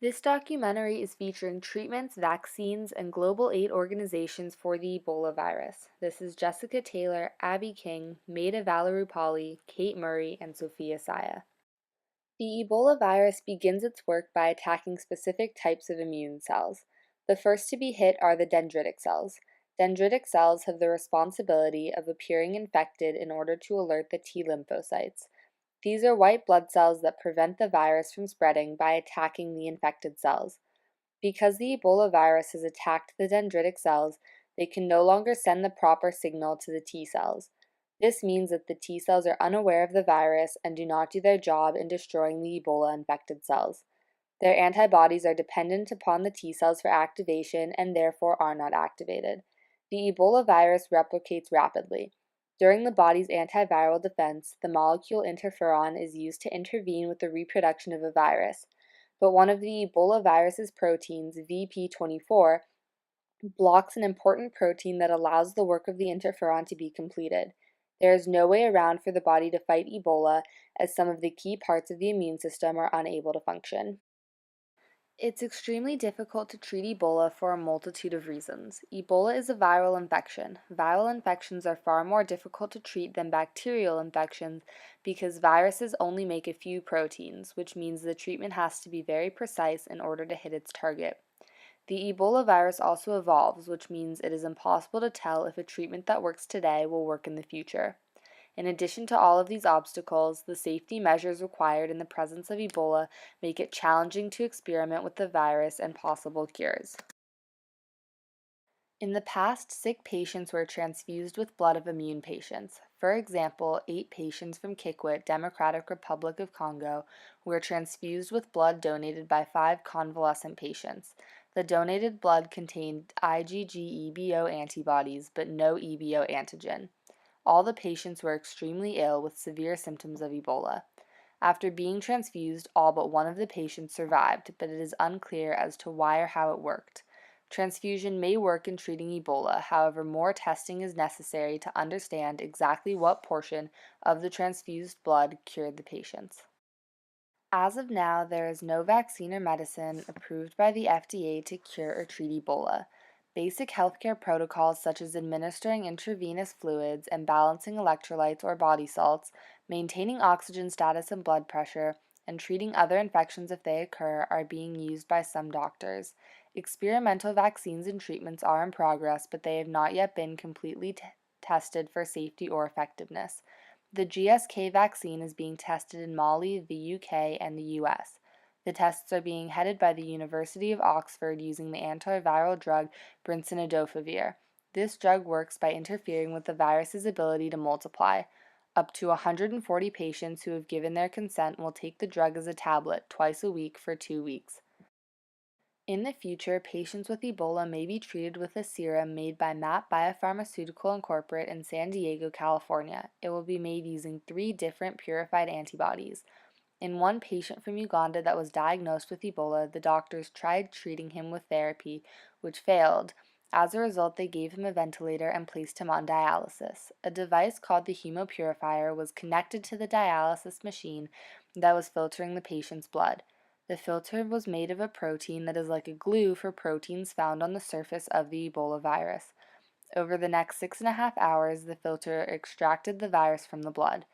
This documentary is featuring treatments, vaccines, and global aid organizations for the Ebola virus. This is Jessica Taylor, Abby King, Maida Valeroupali, Kate Murray, and Sophia Saya. The Ebola virus begins its work by attacking specific types of immune cells. The first to be hit are the dendritic cells. Dendritic cells have the responsibility of appearing infected in order to alert the T lymphocytes. These are white blood cells that prevent the virus from spreading by attacking the infected cells. Because the Ebola virus has attacked the dendritic cells, they can no longer send the proper signal to the T cells. This means that the T cells are unaware of the virus and do not do their job in destroying the Ebola infected cells. Their antibodies are dependent upon the T cells for activation and therefore are not activated. The Ebola virus replicates rapidly. During the body's antiviral defense, the molecule interferon is used to intervene with the reproduction of a virus. But one of the Ebola virus's proteins, VP24, blocks an important protein that allows the work of the interferon to be completed. There is no way around for the body to fight Ebola, as some of the key parts of the immune system are unable to function. It's extremely difficult to treat Ebola for a multitude of reasons. Ebola is a viral infection. Viral infections are far more difficult to treat than bacterial infections because viruses only make a few proteins, which means the treatment has to be very precise in order to hit its target. The Ebola virus also evolves, which means it is impossible to tell if a treatment that works today will work in the future. In addition to all of these obstacles, the safety measures required in the presence of Ebola make it challenging to experiment with the virus and possible cures. In the past, sick patients were transfused with blood of immune patients. For example, 8 patients from Kikwit, Democratic Republic of Congo, were transfused with blood donated by 5 convalescent patients. The donated blood contained IgG-EBO antibodies, but no EBO antigen. All the patients were extremely ill with severe symptoms of Ebola. After being transfused, all but one of the patients survived, but it is unclear as to why or how it worked. Transfusion may work in treating Ebola, however, more testing is necessary to understand exactly what portion of the transfused blood cured the patients. As of now, there is no vaccine or medicine approved by the FDA to cure or treat Ebola. Basic healthcare protocols such as administering intravenous fluids and balancing electrolytes or body salts, maintaining oxygen status and blood pressure, and treating other infections if they occur are being used by some doctors. Experimental vaccines and treatments are in progress, but they have not yet been completely tested for safety or effectiveness. The GSK vaccine is being tested in Mali, the UK, and the US. The tests are being headed by the University of Oxford using the antiviral drug brincidofovir. This drug works by interfering with the virus's ability to multiply. Up to 140 patients who have given their consent will take the drug as a tablet twice a week for 2 weeks. In the future, patients with Ebola may be treated with a serum made by MAP Biopharmaceutical Incorporated in San Diego, California. It will be made using 3 different purified antibodies. In one patient from Uganda that was diagnosed with Ebola, the doctors tried treating him with therapy, which failed. As a result, they gave him a ventilator and placed him on dialysis. A device called the hemopurifier was connected to the dialysis machine that was filtering the patient's blood. The filter was made of a protein that is like a glue for proteins found on the surface of the Ebola virus. Over the next 6.5 hours, the filter extracted the virus from the blood.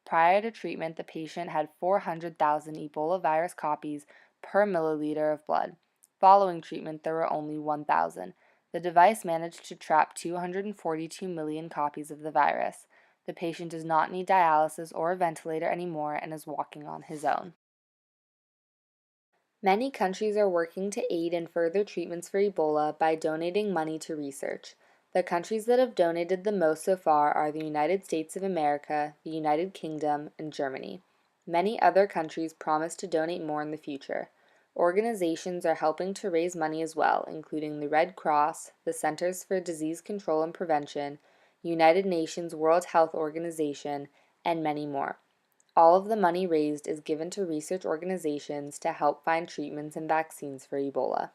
Prior to treatment, the patient had 400,000 Ebola virus copies per milliliter of blood. Following treatment, there were only 1,000. The device managed to trap 242 million copies of the virus. The patient does not need dialysis or a ventilator anymore and is walking on his own. Many countries are working to aid in further treatments for Ebola by donating money to research. The countries that have donated the most so far are the United States of America, the United Kingdom, and Germany. Many other countries promise to donate more in the future. Organizations are helping to raise money as well, including the Red Cross, the Centers for Disease Control and Prevention, United Nations World Health Organization, and many more. All of the money raised is given to research organizations to help find treatments and vaccines for Ebola.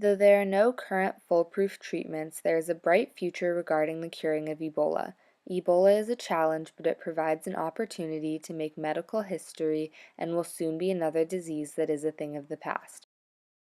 Though there are no current foolproof treatments, there is a bright future regarding the curing of Ebola. Ebola is a challenge, but it provides an opportunity to make medical history and will soon be another disease that is a thing of the past.